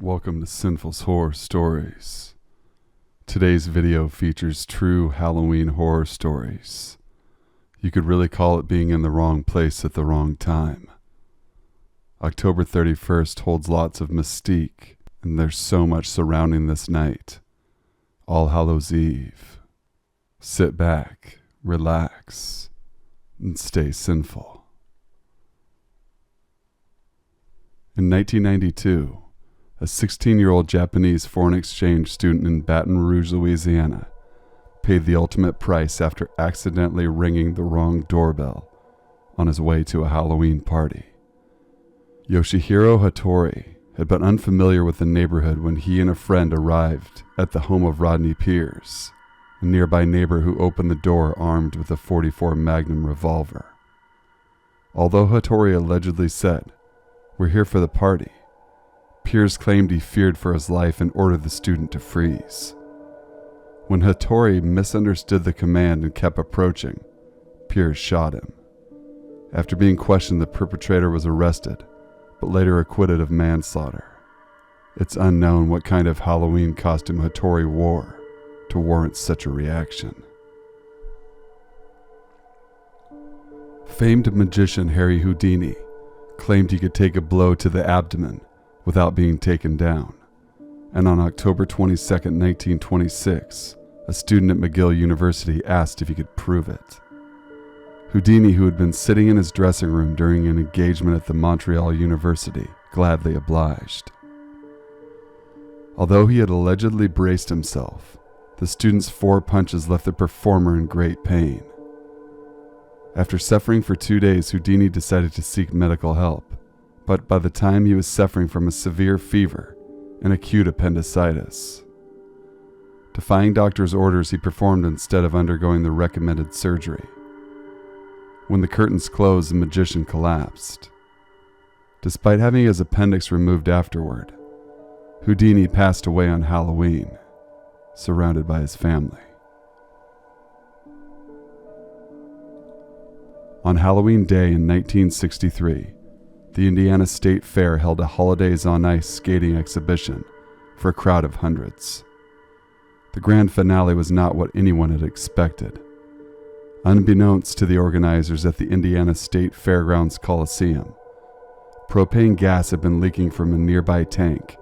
Welcome to Sinful's Horror Stories. Today's video features true Halloween horror stories. You could really call it being in the wrong place at the wrong time. October 31st holds lots of mystique, and there's so much surrounding this night. All Hallows Eve. Sit back, relax, and stay sinful. In 1992, a 16-year-old Japanese foreign exchange student in Baton Rouge, Louisiana, paid the ultimate price after accidentally ringing the wrong doorbell on his way to a Halloween party. Yoshihiro Hattori had been unfamiliar with the neighborhood when he and a friend arrived at the home of Rodney Pierce, a nearby neighbor who opened the door armed with a .44 Magnum revolver. Although Hattori allegedly said, "We're here for the party," Pierce claimed he feared for his life and ordered the student to freeze. When Hattori misunderstood the command and kept approaching, Pierce shot him. After being questioned, the perpetrator was arrested, but later acquitted of manslaughter. It's unknown what kind of Halloween costume Hattori wore to warrant such a reaction. Famed magician Harry Houdini claimed he could take a blow to the abdomen without being taken down, and on October 22, 1926, a student at McGill University asked if he could prove it. Houdini, who had been sitting in his dressing room during an engagement at the Montreal University, gladly obliged. Although he had allegedly braced himself, the student's 4 punches left the performer in great pain. After suffering for 2 days, Houdini decided to seek medical help, but by the time he was suffering from a severe fever and acute appendicitis. Defying doctors' orders, he performed instead of undergoing the recommended surgery. When the curtains closed, the magician collapsed. Despite having his appendix removed afterward, Houdini passed away on Halloween, surrounded by his family. On Halloween Day in 1963, the Indiana State Fair held a Holidays on Ice skating exhibition for a crowd of hundreds. The grand finale was not what anyone had expected. Unbeknownst to the organizers at the Indiana State Fairgrounds Coliseum, propane gas had been leaking from a nearby tank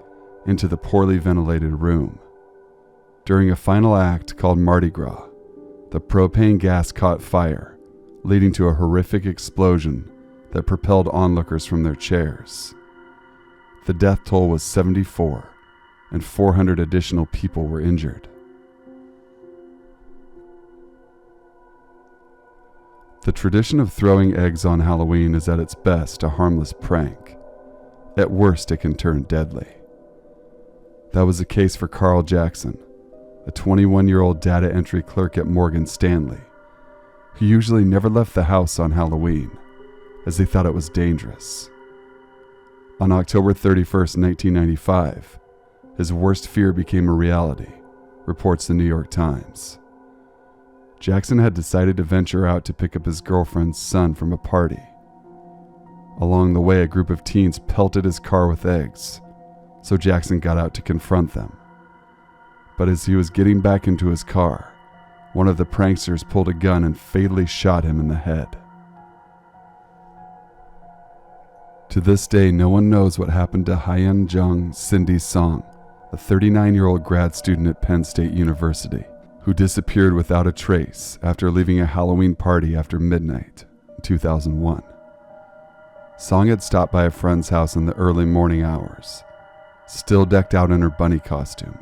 into the poorly ventilated room. During a final act called Mardi Gras, the propane gas caught fire, leading to a horrific explosion that propelled onlookers from their chairs. The death toll was 74, and 400 additional people were injured. The tradition of throwing eggs on Halloween is at its best a harmless prank. At worst, it can turn deadly. That was the case for Carl Jackson, a 21-year-old data entry clerk at Morgan Stanley, who usually never left the house on Halloween, as they thought it was dangerous. On October 31st, 1995, his worst fear became a reality, reports the New York Times. Jackson had decided to venture out to pick up his girlfriend's son from a party. Along the way, a group of teens pelted his car with eggs, so Jackson got out to confront them. But as he was getting back into his car, one of the pranksters pulled a gun and fatally shot him in the head. To this day, no one knows what happened to Hyeon Jung Cindy Song, a 39-year-old grad student at Penn State University, who disappeared without a trace after leaving a Halloween party after midnight in 2001. Song had stopped by a friend's house in the early morning hours, still decked out in her bunny costume,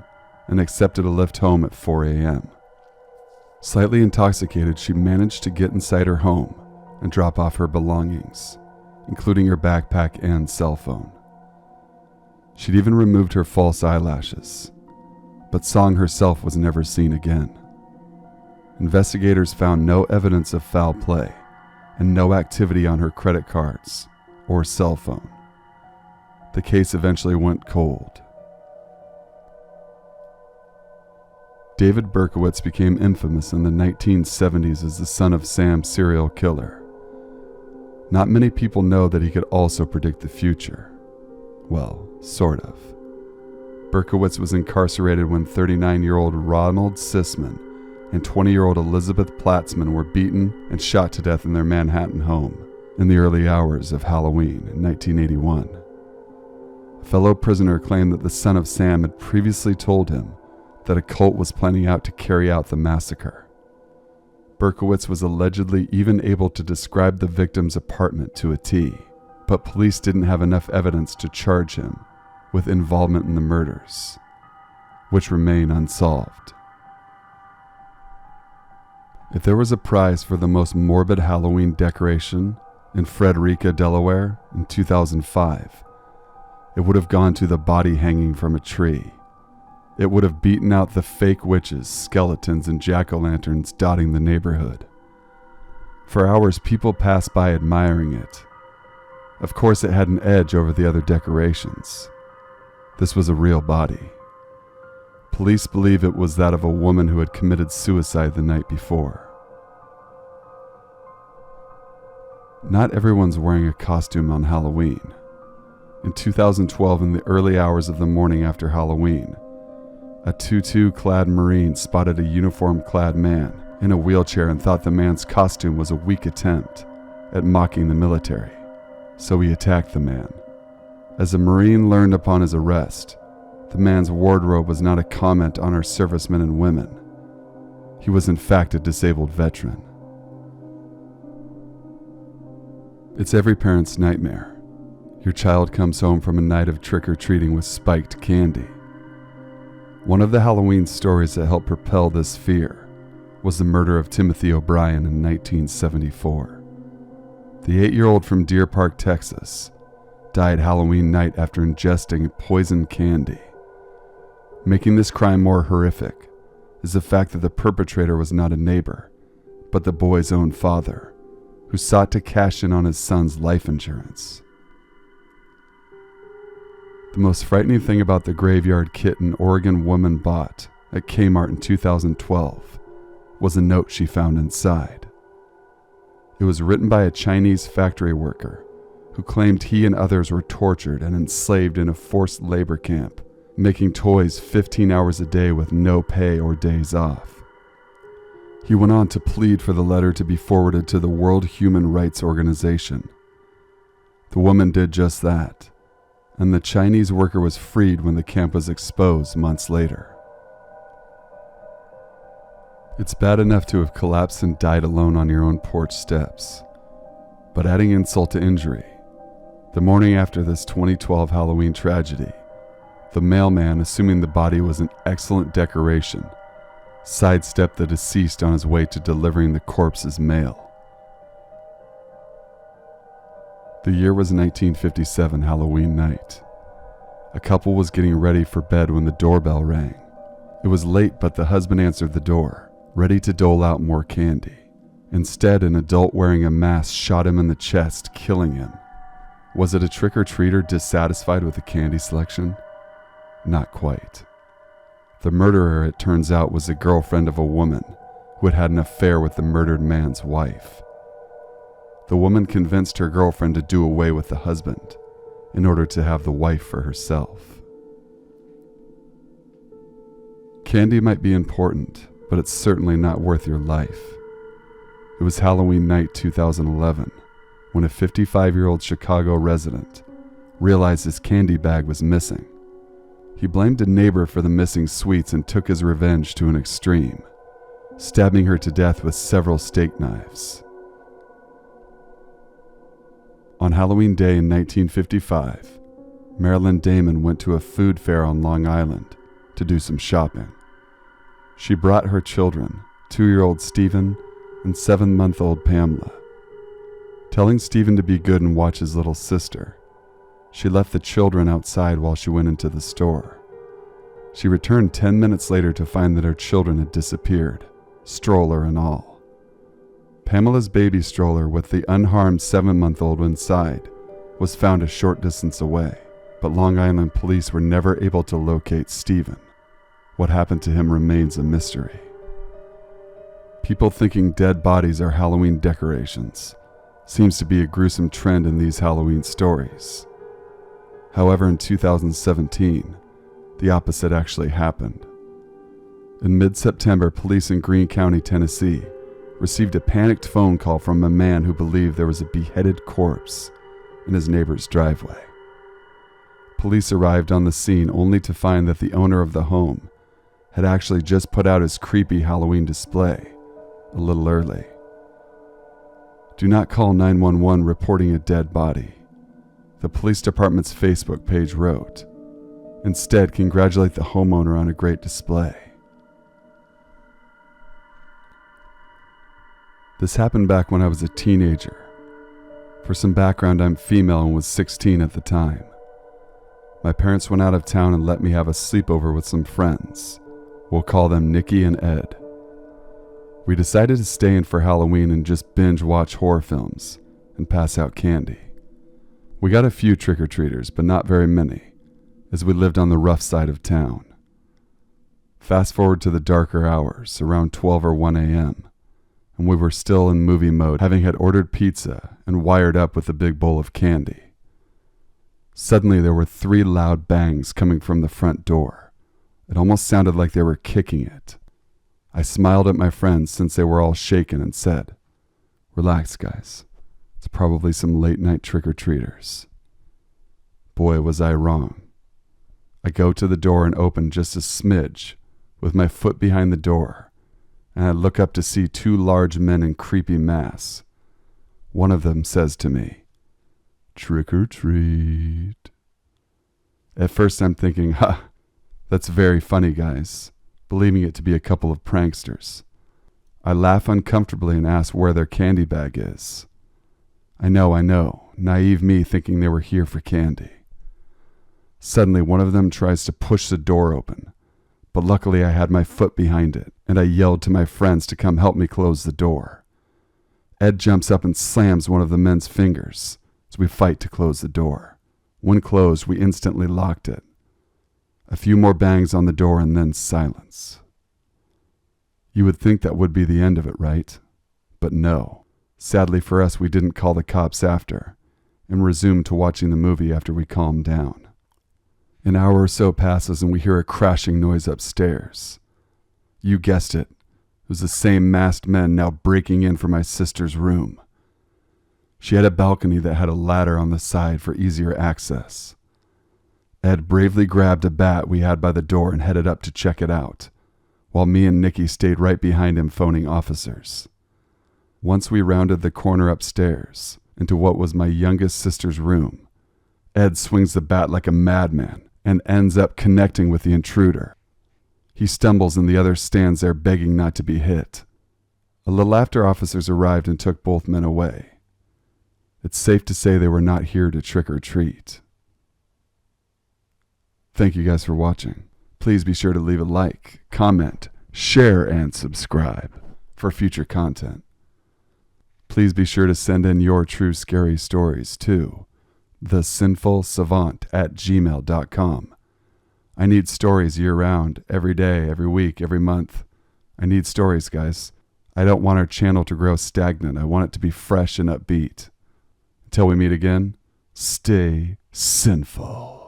and accepted a lift home at 4 a.m. Slightly intoxicated, she managed to get inside her home and drop off her belongings, including her backpack and cell phone. She'd even removed her false eyelashes, but Song herself was never seen again. Investigators found no evidence of foul play and no activity on her credit cards or cell phone. The case eventually went cold. David Berkowitz became infamous in the 1970s as the Son of Sam serial killer. Not many people know that he could also predict the future. Well, sort of. Berkowitz was incarcerated when 39-year-old Ronald Sisman and 20-year-old Elizabeth Platzman were beaten and shot to death in their Manhattan home in the early hours of Halloween in 1981. A fellow prisoner claimed that the son of Sam had previously told him that a cult was planning out to carry out the massacre. Berkowitz was allegedly even able to describe the victim's apartment to a T, but police didn't have enough evidence to charge him with involvement in the murders, which remain unsolved. If there was a prize for the most morbid Halloween decoration in Frederica, Delaware in 2005, it would have gone to the body hanging from a tree. It would have beaten out the fake witches, skeletons, and jack-o'-lanterns dotting the neighborhood. For hours, people passed by admiring it. Of course, it had an edge over the other decorations. This was a real body. Police believe it was that of a woman who had committed suicide the night before. Not everyone's wearing a costume on Halloween. In 2012, in the early hours of the morning after Halloween, a tutu-clad Marine spotted a uniform-clad man in a wheelchair and thought the man's costume was a weak attempt at mocking the military, so he attacked the man. As the Marine learned upon his arrest, the man's wardrobe was not a comment on our servicemen and women. He was in fact a disabled veteran. It's every parent's nightmare. Your child comes home from a night of trick-or-treating with spiked candy. One of the Halloween stories that helped propel this fear was the murder of Timothy O'Brien in 1974. The 8-year-old from Deer Park, Texas, died Halloween night after ingesting poisoned candy. Making this crime more horrific is the fact that the perpetrator was not a neighbor, but the boy's own father, who sought to cash in on his son's life insurance. The most frightening thing about the graveyard kit an Oregon woman bought at Kmart in 2012 was a note she found inside. It was written by a Chinese factory worker who claimed he and others were tortured and enslaved in a forced labor camp, making toys 15 hours a day with no pay or days off. He went on to plead for the letter to be forwarded to the World Human Rights Organization. The woman did just that, and the Chinese worker was freed when the camp was exposed months later. It's bad enough to have collapsed and died alone on your own porch steps, but adding insult to injury, the morning after this 2012 Halloween tragedy, the mailman, assuming the body was an excellent decoration, sidestepped the deceased on his way to delivering the corpse's mail. The year was 1957 Halloween night. A couple was getting ready for bed when the doorbell rang. It was late, but the husband answered the door, ready to dole out more candy. Instead, an adult wearing a mask shot him in the chest, killing him. Was it a trick-or-treater dissatisfied with the candy selection? Not quite. The murderer, it turns out, was the girlfriend of a woman who had had an affair with the murdered man's wife. The woman convinced her girlfriend to do away with the husband in order to have the wife for herself. Candy might be important, but it's certainly not worth your life. It was Halloween night 2011 when a 55-year-old Chicago resident realized his candy bag was missing. He blamed a neighbor for the missing sweets and took his revenge to an extreme, stabbing her to death with several steak knives. On Halloween Day in 1955, Marilyn Damon went to a food fair on Long Island to do some shopping. She brought her children, 2-year-old Stephen and 7-month-old Pamela. Telling Stephen to be good and watch his little sister, she left the children outside while she went into the store. She returned 10 minutes later to find that her children had disappeared, stroller and all. Pamela's baby stroller with the unharmed 7-month-old inside was found a short distance away, but Long Island police were never able to locate Stephen. What happened to him remains a mystery. People thinking dead bodies are Halloween decorations seems to be a gruesome trend in these Halloween stories. However, in 2017, the opposite actually happened. In mid-September, police in Greene County, Tennessee, received a panicked phone call from a man who believed there was a beheaded corpse in his neighbor's driveway. Police arrived on the scene only to find that the owner of the home had actually just put out his creepy Halloween display a little early. Do not call 911 reporting a dead body, the police department's Facebook page wrote. Instead, congratulate the homeowner on a great display. This happened back when I was a teenager. For some background, I'm female and was 16 at the time. My parents went out of town and let me have a sleepover with some friends. We'll call them Nikki and Ed. We decided to stay in for Halloween and just binge watch horror films and pass out candy. We got a few trick-or-treaters, but not very many, as we lived on the rough side of town. Fast forward to the darker hours, around 12 or 1 a.m., and we were still in movie mode, having had ordered pizza and wired up with a big bowl of candy. Suddenly there were 3 loud bangs coming from the front door. It almost sounded like they were kicking it. I smiled at my friends since they were all shaken and said, "Relax, guys. It's probably some late-night trick-or-treaters." Boy, was I wrong. I go to the door and open just a smidge with my foot behind the door, and I look up to see 2 large men in creepy masks. One of them says to me, "Trick or treat." At first I'm thinking, that's very funny, guys, believing it to be a couple of pranksters. I laugh uncomfortably and ask where their candy bag is. I know, naive me thinking they were here for candy. Suddenly one of them tries to push the door open, but luckily I had my foot behind it, and I yelled to my friends to come help me close the door. Ed jumps up and slams one of the men's fingers as we fight to close the door. When closed, we instantly locked it. A few more bangs on the door and then silence. You would think that would be the end of it, right? But no. Sadly for us, we didn't call the cops after and resumed to watching the movie after we calmed down. An hour or so passes and we hear a crashing noise upstairs. You guessed it. It was the same masked men now breaking in for my sister's room. She had a balcony that had a ladder on the side for easier access. Ed bravely grabbed a bat we had by the door and headed up to check it out, while me and Nikki stayed right behind him phoning officers. Once we rounded the corner upstairs into what was my youngest sister's room, Ed swings the bat like a madman and ends up connecting with the intruder. He stumbles and the other stands there begging not to be hit. A little after, officers arrived and took both men away. It's safe to say they were not here to trick or treat. Thank you guys for watching. Please be sure to leave a like, comment, share, and subscribe for future content. Please be sure to send in your true scary stories to thesinfulsavant@gmail.com. I need stories year-round, every day, every week, every month. I need stories, guys. I don't want our channel to grow stagnant. I want it to be fresh and upbeat. Until we meet again, stay sinful.